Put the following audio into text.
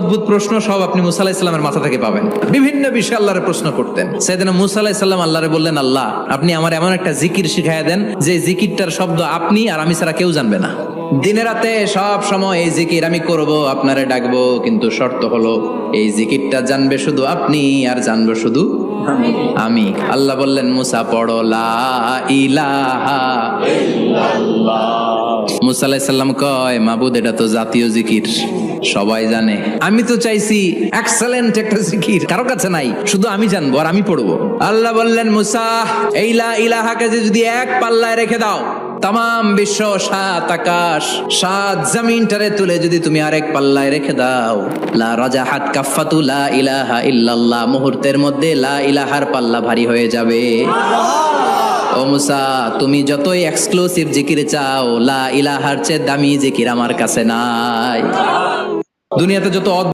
অদ্ভুত প্রশ্ন সব আপনি মুসা আলাইহিস সালামের মাথা থেকে পাবেন। বিভিন্ন বিষয়ে আল্লাহরে প্রশ্ন করতেন। সাইয়েদনা মুসা আলাইহিস সালাম আল্লাহরে বললেন, আল্লাহ আপনি আমার এমন একটা জিকির শিখাইয়া দেন যে জিকিরটার শব্দ আপনি আর আমি ছাড়া কেউ জানবে না। দিনে রাতে সব সময় এই জিকির আমি করব, আপনারে ডাকবো, কিন্তু শর্ত হলো এই জিকিরটা জানবে শুধু আপনি আর জানবো শুধু আমি। আল্লাহ বললেন, মুসা পড়ো লা ইলাহা ইল্লাল্লাহ। মুসা আলাইহিস সালাম কয়, মাবুদ এটা তো জাতীয় জিকির, সবাই জানে। আমি তো চাইছি এক্সেলেন্ট একটা জিকির, কারো কাছে নাই, শুধু আমি জানবো আর আমি পড়বো। আল্লাহ বললেন, মুসা এই লা ইলাহাকে যদি এক পাল্লায় রেখে দাও, তামাম বিশ্ব, 7 আকাশ 7 জমিনটারে তুলে যদি তুমি আরেক পাল্লায় রেখে দাও, লা রাজাহাত কাফাতু লা ইলাহা ইল্লাল্লাহ, মুহূর্তের মধ্যে লা ইলাহার পাল্লা ভারী হয়ে যাবে। ও মুসা, তুমি যতই এক্সক্লুসিভ জিকির চাও, লা ইলাহার চেয়ে দামি জিকির আমার কাছে নাই। দুনিয়াতে যত